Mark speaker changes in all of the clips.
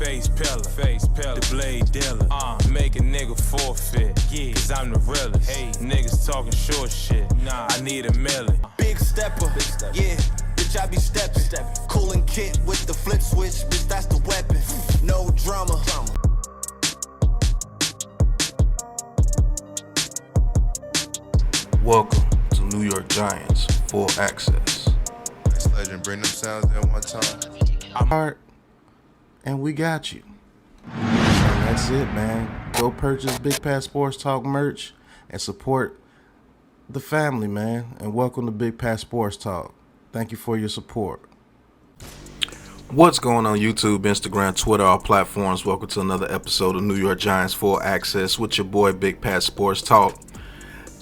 Speaker 1: Face pillar, the blade dealer. Make a nigga forfeit, yeah, cause I'm the realest. Hey, niggas talking short shit, nah, I need a million.
Speaker 2: Big stepper, yeah, bitch, I be steppin'. Coolin' kit with the flip switch, bitch, that's the weapon. No drama.
Speaker 3: Welcome to New York Giants Full Access.
Speaker 4: This legend, bring them sounds in one time.
Speaker 3: I'm Art, and we got you. And that's it, man. Go purchase Big Pat Sports Talk merch and support the family, man. And welcome to Big Pat Sports Talk. Thank you for your support. What's going on YouTube, Instagram, Twitter, all platforms? Welcome to another episode of New York Giants Full Access with your boy Big Pat Sports Talk.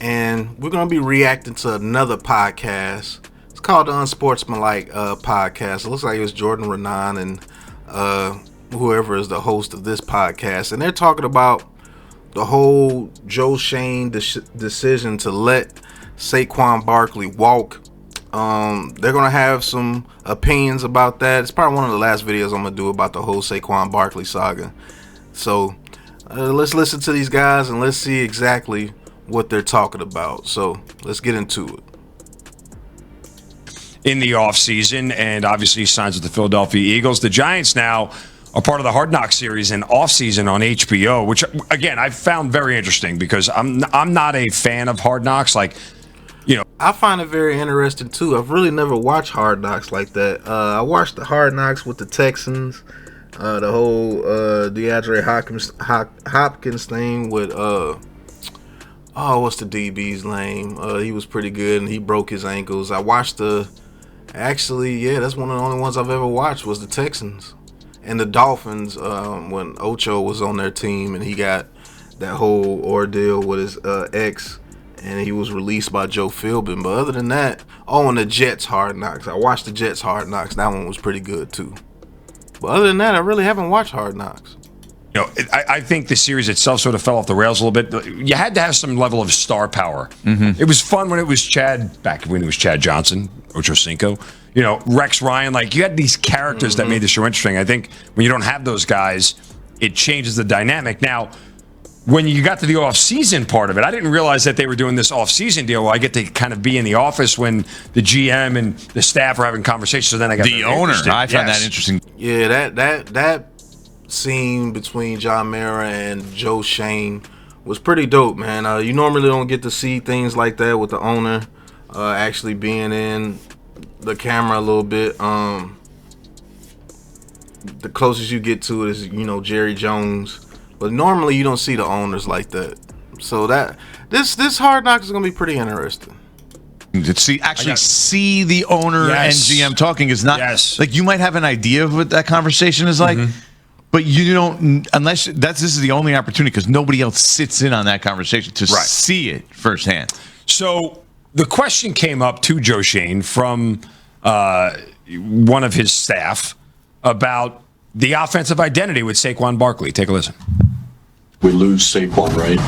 Speaker 3: And we're going to be reacting to another podcast. It's called the Unsportsmanlike podcast. It looks like it's Jordan Ranann and whoever is the host of this podcast. And they're talking about the whole Schoen decision to let Saquon Barkley walk. They're going to have some opinions about that. It's probably one of the last videos I'm going to do about the whole Saquon Barkley saga. So let's listen to these guys and let's see exactly what they're talking about. So let's get into it.
Speaker 5: In the offseason, and obviously signs with the Philadelphia Eagles. The Giants now are part of the Hard Knocks series in offseason on HBO, which, again, I found very interesting because I'm not a fan of Hard Knocks. Like, you know,
Speaker 3: I find it very interesting, too. I've really never watched Hard Knocks like that. I watched the Hard Knocks with the Texans, the whole DeAndre Hopkins thing with what's the DB's name? He was pretty good, and he broke his ankles. I watched that's one of the only ones I've ever watched was the Texans. And the Dolphins, when Ocho was on their team, and he got that whole ordeal with his ex, and he was released by Joe Philbin. But other than that, and the Jets Hard Knocks. I watched the Jets Hard Knocks. That one was pretty good, too. But other than that, I really haven't watched Hard Knocks.
Speaker 5: You know, I think the series itself sort of fell off the rails a little bit. You had to have some level of star power. Mm-hmm. It was fun when it was Chad Johnson, Ocho Cinco, you know, Rex Ryan. Like, you had these characters that made the show interesting. I think when you don't have those guys, it changes the dynamic. Now, when you got to the off-season part of it, I didn't realize that they were doing this off-season deal where I get to kind of be in the office when the GM and the staff are having conversations. So then I got
Speaker 6: the owner. I found that interesting.
Speaker 3: Yeah, that scene between John Mara and Joe Schoen was pretty dope, man. You normally don't get to see things like that with the owner actually being in the camera a little bit. The closest you get to it is, Jerry Jones, but normally you don't see the owners like that. So that this Hard Knocks is gonna be pretty interesting.
Speaker 6: To see the owner and GM talking is not like you might have an idea of what that conversation is like. Mm-hmm. But you don't, unless this is the only opportunity because nobody else sits in on that conversation to see it firsthand.
Speaker 5: So the question came up to Joe Schoen from one of his staff about the offensive identity with Saquon Barkley. Take a listen.
Speaker 7: We lose Saquon, right?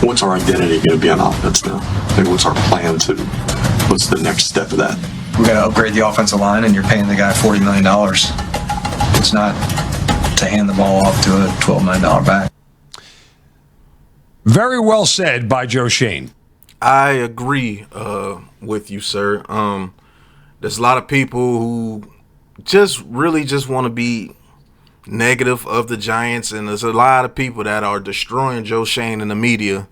Speaker 7: What's our identity going to be on offense now? Like, what's our plan what's the next step of that?
Speaker 8: We got to upgrade the offensive line, and you're paying the guy $40 million. It's not to hand the ball off to a $12 million back.
Speaker 5: Very well said by Joe Schoen.
Speaker 3: I agree with you, sir. There's a lot of people who just want to be negative of the Giants, and there's a lot of people that are destroying Joe Schoen in the media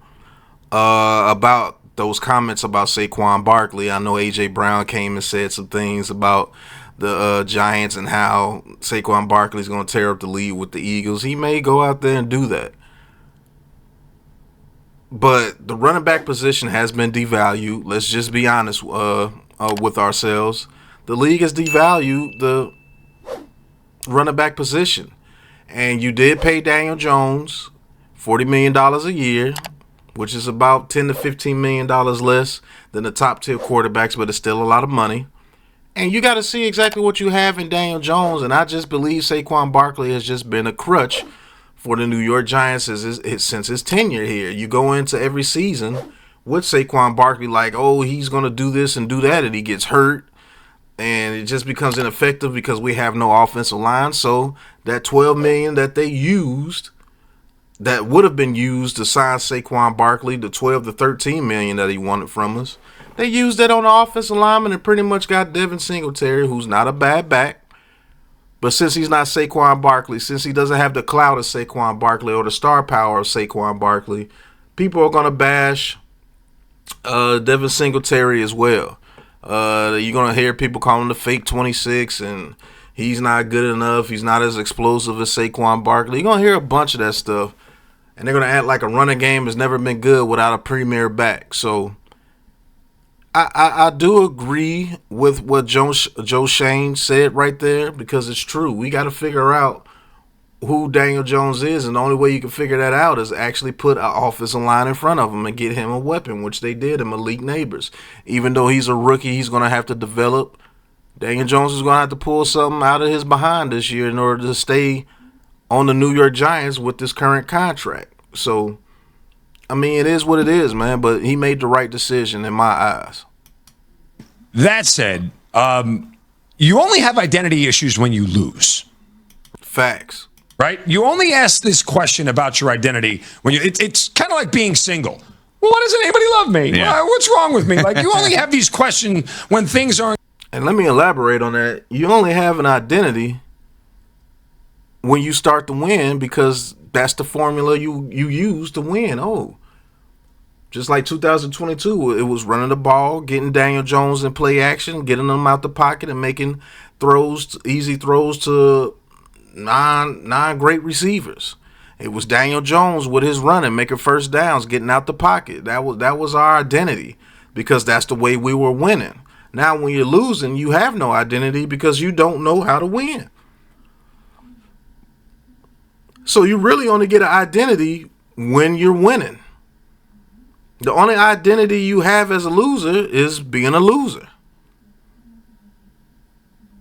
Speaker 3: about those comments about Saquon Barkley. I know A.J. Brown came and said some things about the Giants and how Saquon Barkley is going to tear up the lead with the Eagles. He may go out there and do that. But the running back position has been devalued. Let's just be honest with ourselves. The league has devalued the running back position. And you did pay Daniel Jones $40 million a year, which is about $10 to $15 million less than the top tier quarterbacks, but it's still a lot of money. And you got to see exactly what you have in Daniel Jones. And I just believe Saquon Barkley has just been a crutch for the New York Giants since his tenure here. You go into every season with Saquon Barkley like, oh, he's going to do this and do that, and he gets hurt. and it just becomes ineffective because we have no offensive line. So that $12 million that they used, that would have been used to sign Saquon Barkley, the $12 to $13 million that he wanted from us, they used that on the offensive lineman and pretty much got Devin Singletary, who's not a bad back. But since he's not Saquon Barkley, since he doesn't have the clout of Saquon Barkley or the star power of Saquon Barkley, people are going to bash Devin Singletary as well. You're going to hear people call him the fake 26 and he's not good enough. He's not as explosive as Saquon Barkley. You're going to hear a bunch of that stuff. And they're going to act like a running game has never been good without a premier back. So I do agree with what Joe Schoen said right there, because it's true. We got to figure out who Daniel Jones is, and the only way you can figure that out is actually put an offensive line in front of him and get him a weapon, which they did in Malik Neighbors. Even though he's a rookie, he's going to have to develop. Daniel Jones is going to have to pull something out of his behind this year in order to stay on the New York Giants with this current contract. So, I mean, it is what it is, man, but he made the right decision in my eyes.
Speaker 5: That said, you only have identity issues when you lose.
Speaker 3: Facts.
Speaker 5: Right? You only ask this question about your identity when it's kind of like being single. Well, why doesn't anybody love me?
Speaker 6: Yeah.
Speaker 5: What's wrong with me? Like, you only have these questions when things aren't.
Speaker 3: And let me elaborate on that. You only have an identity when you start to win, because that's the formula you use to win. Oh, just like 2022, it was running the ball, getting Daniel Jones in play action, getting him out the pocket and making throws, easy throws to non great receivers. It was Daniel Jones with his running, making first downs, getting out the pocket. That was our identity, because that's the way we were winning. Now when you're losing, you have no identity because you don't know how to win. So you really only get an identity when you're winning. The only identity you have as a loser is being a loser.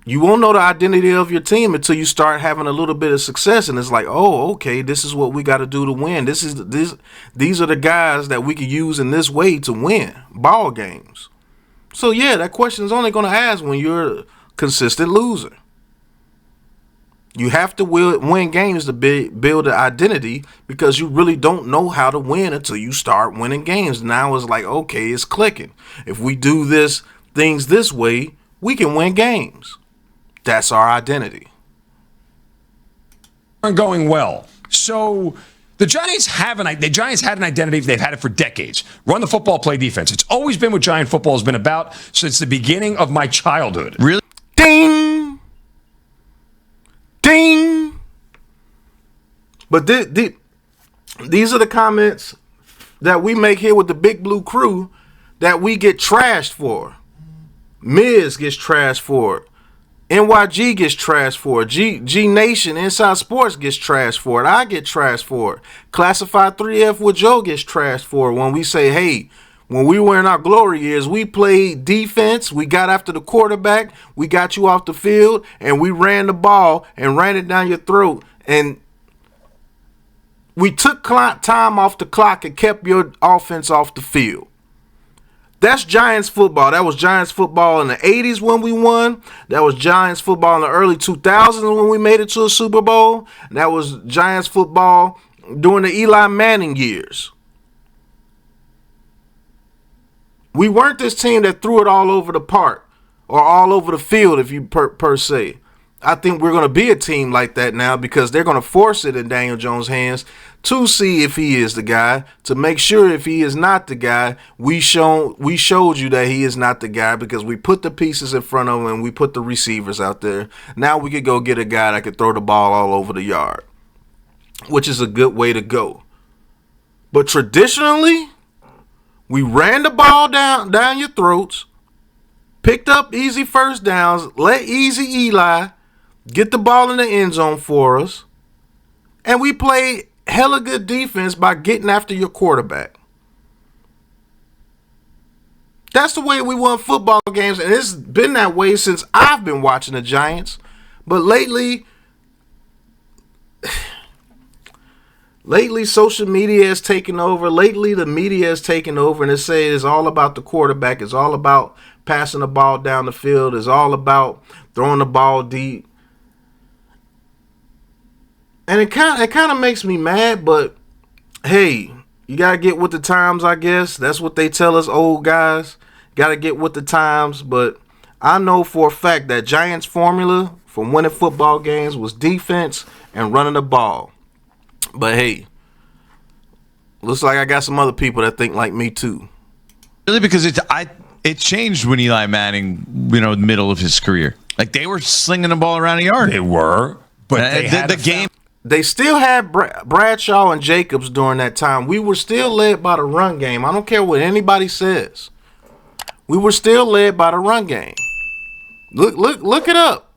Speaker 3: You won't know the identity of your team until you start having a little bit of success, and it's like, oh, okay, this is what we got to do to win. These are the guys that we can use in this way to win ball games. So yeah, that question is only going to ask when you're a consistent loser. You have to win games to build an identity, because you really don't know how to win until you start winning games. Now it's like, okay, it's clicking. If we do things this way, we can win games. That's our identity.
Speaker 5: Aren't going well. So the Giants had an identity. They've had it for decades. Run the football, play defense. It's always been what Giant football has been about since the beginning of my childhood.
Speaker 6: Really?
Speaker 3: Ding! Ding! But these are the comments that we make here with the Big Blue Crew that we get trashed for. Miz gets trashed for it. NYG gets trashed for it. G Nation Inside Sports gets trashed for it. I get trashed for it. Classified 3F with Joe gets trashed for it when we say, hey, when we were in our glory years, we played defense, we got after the quarterback, we got you off the field, and we ran the ball and ran it down your throat. And we took time off the clock and kept your offense off the field. That's Giants football. That was Giants football in the 80s when we won. That was Giants football in the early 2000s when we made it to a Super Bowl. That was Giants football during the Eli Manning years. We weren't this team that threw it all over the park or all over the field, if you per se. I think we're going to be a team like that now, because they're going to force it in Daniel Jones' hands to see if he is the guy, to make sure if he is not the guy, we showed you that he is not the guy, because we put the pieces in front of him and we put the receivers out there. Now we could go get a guy that could throw the ball all over the yard, which is a good way to go. But traditionally, we ran the ball down your throats, picked up easy first downs, let easy Eli get the ball in the end zone for us, and we played hella good defense by getting after your quarterback. That's the way we won football games, and it's been that way since I've been watching the Giants. But lately, Lately, social media has taken over. Lately, the media has taken over, and it says it's all about the quarterback. It's all about passing the ball down the field. It's all about throwing the ball deep. And it kind of makes me mad, but hey, you got to get with the times, I guess. That's what they tell us old guys. Got to get with the times, but I know for a fact that Giants' formula for winning football games was defense and running the ball. But hey, looks like I got some other people that think like me too.
Speaker 6: Really, because it changed when Eli Manning, the middle of his career. Like they were slinging the ball around the yard.
Speaker 5: They were, but they had
Speaker 6: the game.
Speaker 3: They still had Bradshaw and Jacobs during that time. We were still led by the run game. I don't care what anybody says. We were still led by the run game. Look it up.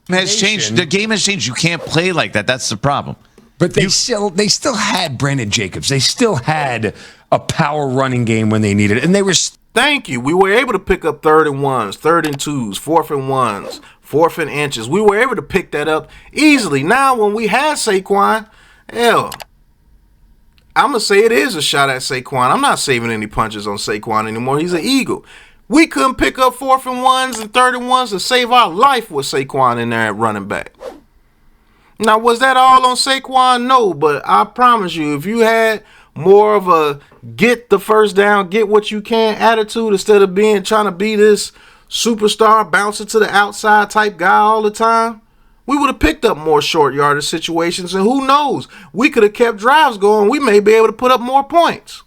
Speaker 6: Has changed. The game has changed. You can't play like that. That's the problem.
Speaker 5: But they still had Brandon Jacobs. They still had a power running game when they needed it. And they were...
Speaker 3: Thank you. We were able to pick up 3rd and 1s, 3rd and 2s, 4th and 1s, 4th and inches. We were able to pick that up easily. Now, when we had Saquon, hell, I'm going to say it is a shot at Saquon. I'm not saving any punches on Saquon anymore. He's an Eagle. We couldn't pick up 4th and 1s and 3rd and 1s to save our life with Saquon in there at running back. Now, was that all on Saquon? No, but I promise you, if you had more of a get the first down, get what you can attitude instead of trying to be this superstar, bouncing to the outside type guy all the time, we would have picked up more short yardage situations, and who knows? We could have kept drives going. We may be able to put up more points.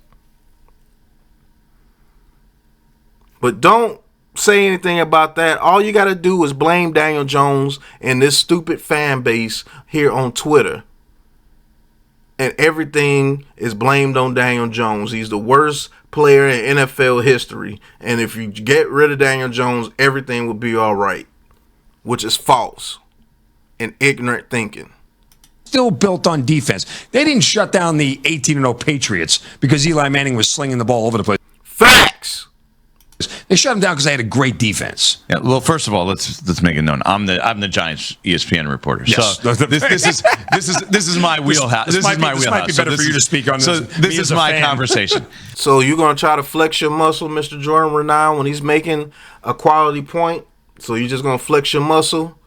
Speaker 3: But don't say anything about that. All you got to do is blame Daniel Jones and this stupid fan base here on Twitter. And everything is blamed on Daniel Jones. He's the worst player in NFL history. And if you get rid of Daniel Jones, everything will be all right. Which is false and ignorant thinking.
Speaker 5: Still built on defense. They didn't shut down the 18-0 Patriots because Eli Manning was slinging the ball over the place.
Speaker 3: Facts.
Speaker 5: They shut him down because they had a great defense.
Speaker 6: Yeah, well, first of all, let's make it known. I'm the Giants ESPN reporter.
Speaker 5: Yes.
Speaker 6: So this is my wheelhouse. This is my wheelhouse.
Speaker 5: This might be better for you to speak on this.
Speaker 6: So this is my conversation.
Speaker 3: So you're gonna try to flex your muscle, Mr. Jordan Ranann, when he's making a quality point. So you're just gonna flex your muscle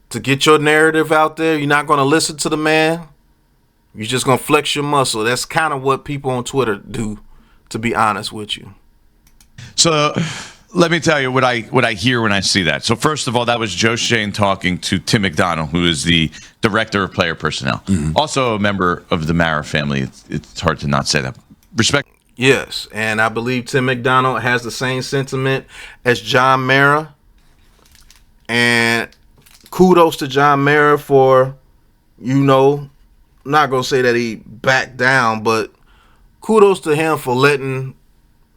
Speaker 3: to get your narrative out there. You're not gonna listen to the man. You're just gonna flex your muscle. That's kind of what people on Twitter do, to be honest with you.
Speaker 6: So let me tell you what I hear when I see that. So first of all, that was Joe Schoen talking to Tim McDonald, who is the director of player personnel, also a member of the Mara family. It's hard to not say that. Respect.
Speaker 3: Yes, and I believe Tim McDonald has the same sentiment as John Mara. And kudos to John Mara for, I'm not going to say that he backed down, but kudos to him for letting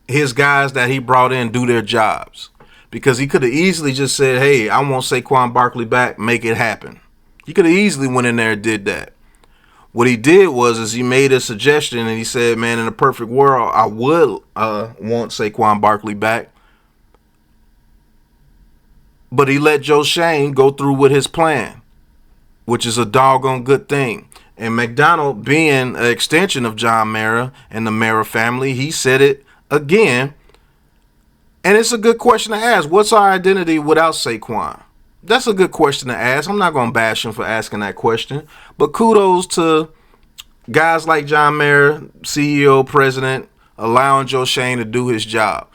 Speaker 3: his guys that he brought in do their jobs, because he could have easily just said, hey, I want Saquon Barkley back, make it happen. He could have easily went in there and did that. What he did was he made a suggestion, and he said, man, in a perfect world, I would want Saquon Barkley back. But he let Joe Schoen go through with his plan, which is a doggone good thing. And McDonald, being an extension of John Mara and the Mara family, he said it again, and it's a good question to ask. What's our identity without Saquon? That's a good question to ask. I'm not going to bash him for asking that question, but kudos to guys like John Mara, CEO, president, allowing Joe Schoen to do his job.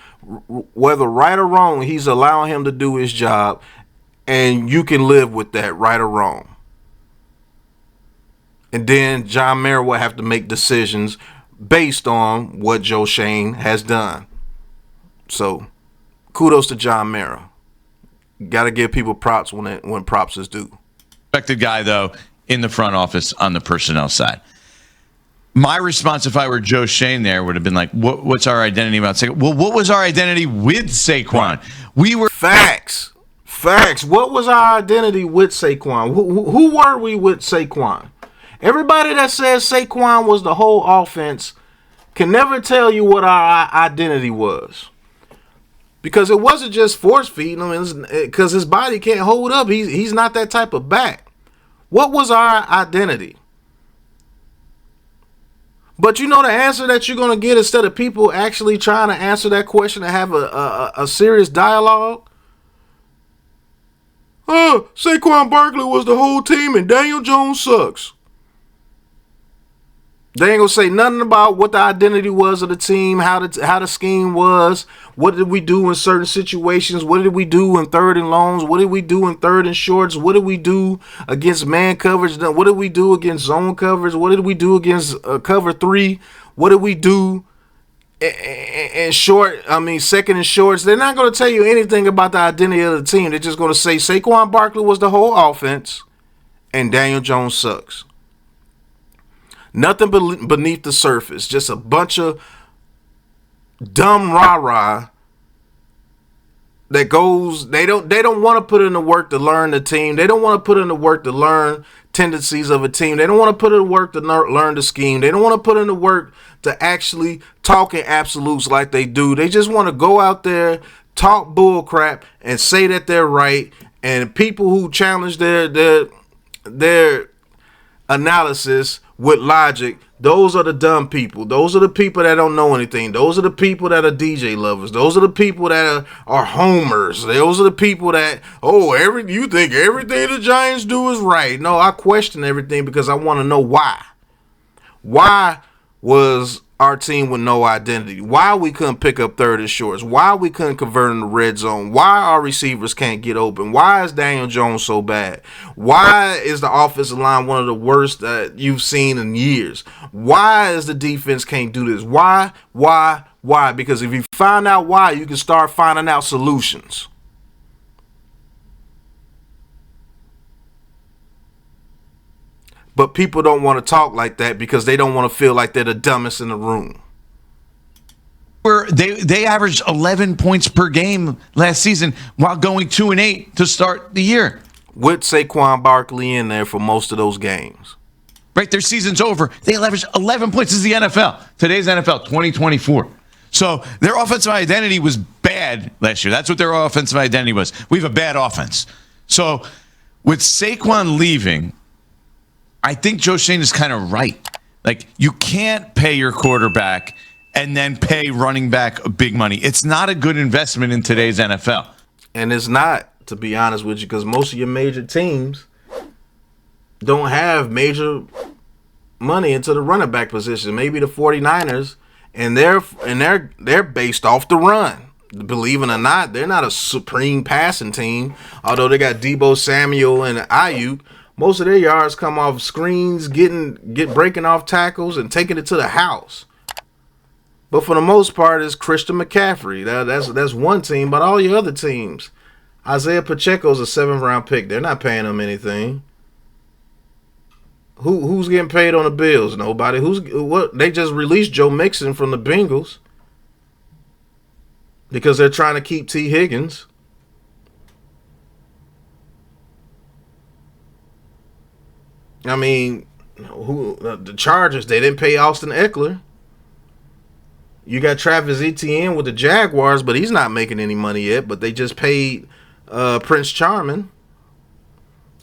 Speaker 3: Whether right or wrong, he's allowing him to do his job, and you can live with that, right or wrong. And then John Mara will have to make decisions based on what Joe Schoen has done. So, kudos to John Mara. Got to give people props when props is due.
Speaker 6: Respected guy, though, in the front office on the personnel side. My response, if I were Joe Schoen there, would have been like, what's our identity about Saquon? Well, what was our identity with Saquon? We were...
Speaker 3: Facts. What was our identity with Saquon? Who were we with Saquon? Everybody that says Saquon was the whole offense can never tell you what our identity was. Because it wasn't just force feeding him, because his body can't hold up. He's not that type of back. What was our identity? But you know the answer that you're going to get instead of people actually trying to answer that question and have a serious dialogue? Saquon Barkley was the whole team and Daniel Jones sucks. They ain't gonna say nothing about what the identity was of the team, how the scheme was, what did we do in certain situations, what did we do in third and longs, what did we do in third and shorts, what did we do against man coverage, what did we do against zone coverage, what did we do against cover 3, what did we do in second and shorts. They're not gonna tell you anything about the identity of the team. They're just gonna say Saquon Barkley was the whole offense and Daniel Jones sucks. Nothing beneath the surface. Just a bunch of dumb rah-rah that goes. They don't want to put in the work to learn the team. They don't want to put in the work to learn tendencies of a team. They don't want to put in the work to learn the scheme. They don't want to put in the work to actually talk in absolutes like they do. They just want to go out there, talk bull crap, and say that they're right. And people who challenge their analysis with logic, those are the dumb people. Those are the people that don't know anything. Those are the people that are DJ lovers. Those are the people that are homers. Those are the people that, you think everything the Giants do is right. No, I question everything because I want to know why. Why was our team with no identity? Why we couldn't pick up third and shorts? Why we couldn't convert in the red zone? Why our receivers can't get open? Why is Daniel Jones so bad? Why is the offensive line one of the worst that you've seen in years? Why is the defense can't do this? Why? Because if you find out why, you can start finding out solutions. But people don't want to talk like that because they don't want to feel like they're the dumbest in the room.
Speaker 6: They averaged 11 points per game last season while going 2-8 to start the year.
Speaker 3: With Saquon Barkley in there for most of those games.
Speaker 6: Right, their season's over. They averaged 11 points. This is the NFL. Today's NFL, 2024. So their offensive identity was bad last year. That's what their offensive identity was. We have a bad offense. So with Saquon leaving, I think Joe Schoen is kind of right. Like, you can't pay your quarterback and then pay running back big money. It's not a good investment in today's NFL.
Speaker 3: And it's not, to be honest with you, because most of your major teams don't have major money into the running back position. Maybe the 49ers, and they're based off the run. Believe it or not, they're not a supreme passing team. Although they got Deebo Samuel and Ayuk. Most of their yards come off screens, breaking off tackles and taking it to the house. But for the most part, it's Christian McCaffrey. That's one team, but all your other teams. Isaiah Pacheco's a 7th round pick. They're not paying him anything. Who's getting paid on the Bills? Nobody. They just released Joe Mixon from the Bengals because they're trying to keep T. Higgins. I mean, the Chargers, they didn't pay Austin Eckler. You got Travis Etienne with the Jaguars, but he's not making any money yet. But they just paid Prince Charming.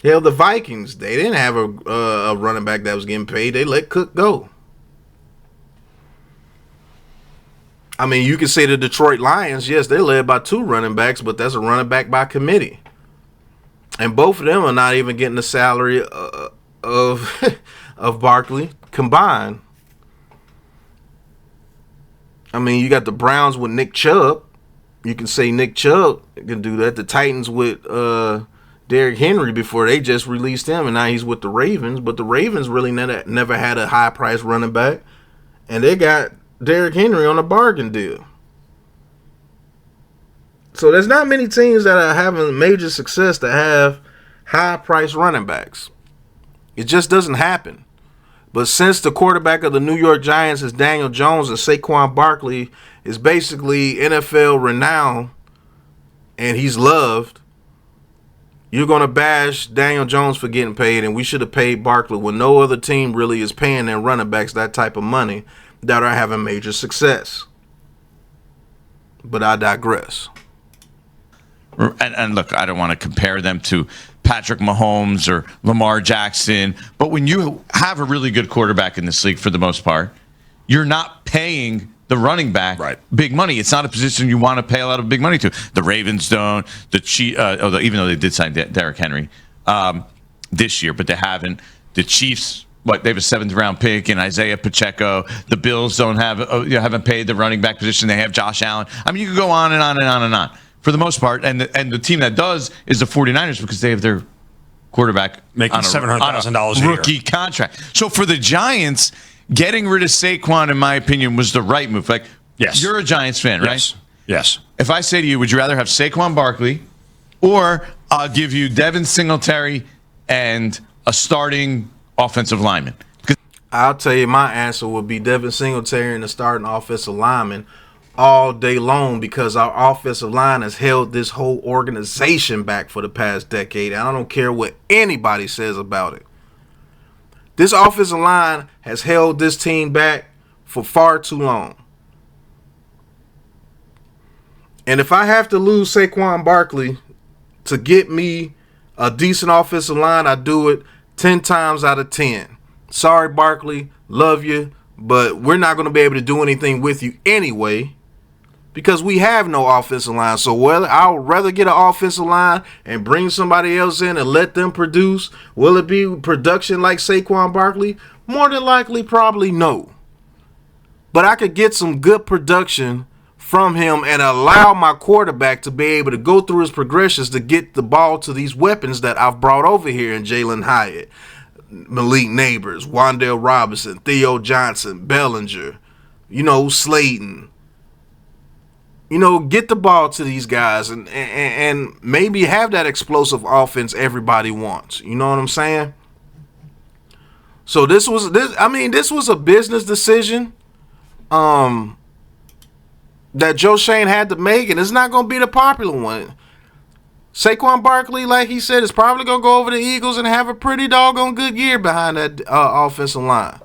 Speaker 3: Hell, the Vikings, they didn't have a running back that was getting paid. They let Cook go. I mean, you can say the Detroit Lions, yes, they're led by 2 running backs, but that's a running back by committee. And both of them are not even getting the salary of Barkley combined. I mean, you got the Browns with Nick Chubb. You can say Nick Chubb can do that. The Titans with Derrick Henry before they just released him, and now he's with the Ravens. But the Ravens really never had a high-priced running back, and they got Derrick Henry on a bargain deal. So there's not many teams that are having major success that have high-priced running backs. It just doesn't happen. But since the quarterback of the New York Giants is Daniel Jones and Saquon Barkley is basically NFL renowned and he's loved, you're going to bash Daniel Jones for getting paid, and we should have paid Barkley when no other team really is paying their running backs that type of money that are having major success. But I digress.
Speaker 6: And look, I don't want to compare them to Patrick Mahomes or Lamar Jackson, but when you have a really good quarterback in this league for the most part, you're not paying the running back big money. It's not a position you want to pay a lot of big money to. The Ravens don't. The Chiefs, even though they did sign Derrick Henry this year, but they haven't. The Chiefs, they have a 7th-round pick in Isaiah Pacheco. The Bills don't have, haven't paid the running back position. They have Josh Allen. I mean, you could go on and on and on and on for the most part. And the team that does is the 49ers because they have their quarterback
Speaker 5: making $700,000 a year.
Speaker 6: Rookie contract. So for the Giants, getting rid of Saquon, in my opinion, was the right move. Like,
Speaker 5: yes.
Speaker 6: You're a Giants fan, right?
Speaker 5: Yes.
Speaker 6: If I say to you, would you rather have Saquon Barkley or I'll give you Devin Singletary and a starting offensive lineman?
Speaker 3: I'll tell you, my answer would be Devin Singletary and the starting offensive lineman all day long, because our offensive line has held this whole organization back for the past decade, and I don't care what anybody says about it. This offensive line has held this team back for far too long. And if I have to lose Saquon Barkley to get me a decent offensive line, I do it 10 times out of 10. Sorry, Barkley, love you, but we're not going to be able to do anything with you anyway because we have no offensive line. So I'll rather get an offensive line and bring somebody else in and let them produce. Will it be production like Saquon Barkley? More than likely, probably no. But I could get some good production from him and allow my quarterback to be able to go through his progressions to get the ball to these weapons that I've brought over here in Jalen Hyatt, Malik Neighbors, Wan'Dale Robinson, Theo Johnson, Bellinger, Slayton. Get the ball to these guys and maybe have that explosive offense everybody wants. You know what I'm saying? So this was a business decision that Joe Schoen had to make, and it's not going to be the popular one. Saquon Barkley, like he said, is probably going to go over the Eagles and have a pretty doggone good year behind that offensive line.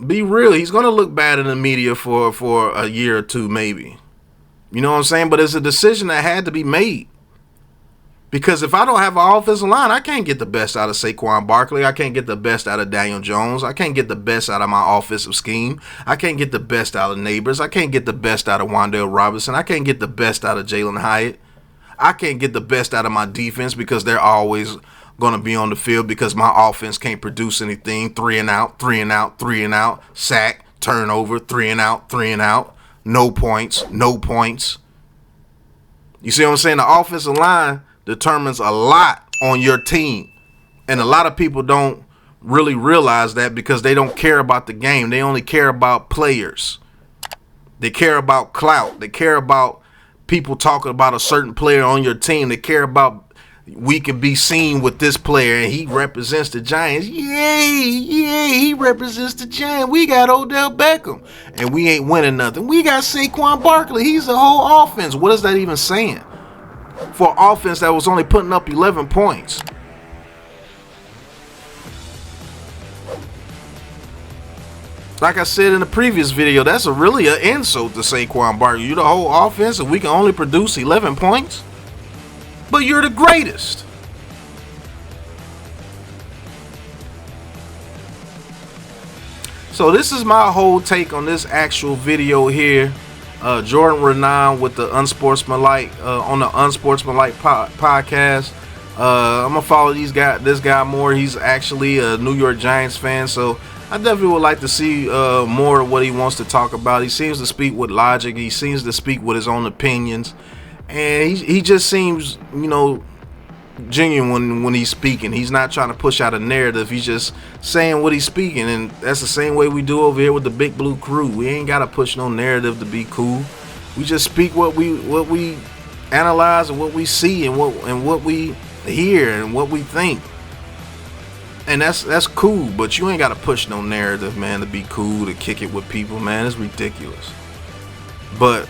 Speaker 3: Be real. He's going to look bad in the media for a year or two, maybe. You know what I'm saying? But it's a decision that had to be made. Because if I don't have an offensive line, I can't get the best out of Saquon Barkley. I can't get the best out of Daniel Jones. I can't get the best out of my offensive scheme. I can't get the best out of Neighbors. I can't get the best out of Wan'Dale Robinson. I can't get the best out of Jalen Hyatt. I can't get the best out of my defense because they're always going to be on the field because my offense can't produce anything. 3 and out, 3 and out, 3 and out, sack, turnover, 3 and out, 3 and out, no points, no points. You see what I'm saying? The offensive line determines a lot on your team. And a lot of people don't really realize that because they don't care about the game. They only care about players. They care about clout. They care about people talking about a certain player on your team. They care about we can be seen with this player and he represents the Giants. Yay, he represents the Giants. We got Odell Beckham and we ain't winning nothing. We got Saquon Barkley. He's the whole offense. What is that even saying? For an offense that was only putting up 11 points. Like I said in the previous video, that's really an insult to Saquon Barkley. You're the whole offense and we can only produce 11 points? But you're the greatest. So this is my whole take on this actual video here. Jordan Ranann with the Unsportsmanlike on the Unsportsmanlike podcast. I'm gonna follow this guy more. He's actually a New York Giants fan, so I definitely would like to see more of what he wants to talk about. He seems to speak with logic. He seems to speak with his own opinions, and he just seems, genuine when he's speaking. He's not trying to push out a narrative. He's just saying what he's speaking, and that's the same way we do over here with the Big Blue Crew. We ain't gotta push no narrative to be cool. We just speak what we analyze and what we see and what we hear and what we think, and that's cool. But you ain't gotta push no narrative, man, to be cool, to kick it with people, man. It's ridiculous. But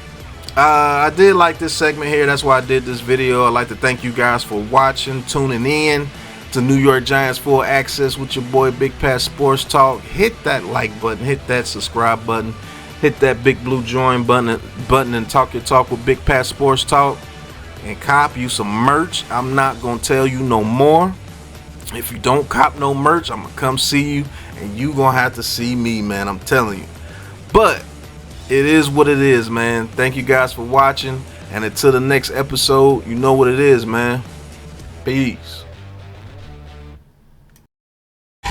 Speaker 3: I did like this segment here. That's why I did this video. I'd like to thank you guys for watching, tuning in to New York Giants Full Access with your boy Big Pat Sports Talk. Hit that like button, hit that subscribe button, hit that big blue join button and talk your talk with Big Pat Sports Talk, and cop you some merch. I'm not gonna tell you no more. If you don't cop no merch, I'm gonna come see you, and you gonna have to see me, man. I'm telling you. But it is what it is, man. Thank you guys for watching, and until the next episode, you know what it is, man. Peace.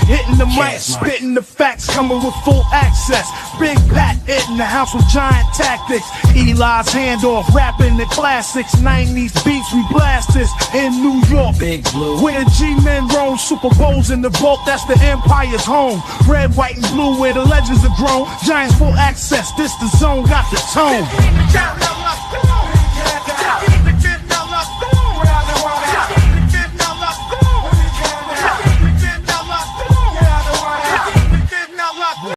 Speaker 9: Hitting the mic, spitting the facts, coming with full access. Big Pat in the house with giant tactics. Eli's handoff, rapping the classics. 90s beats, we blast this in New York. Big Blue. Where the G-men roam, Super Bowls in the vault, that's the Empire's home. Red, white, and blue, where the legends are grown. Giants full access, this the zone, got the tone.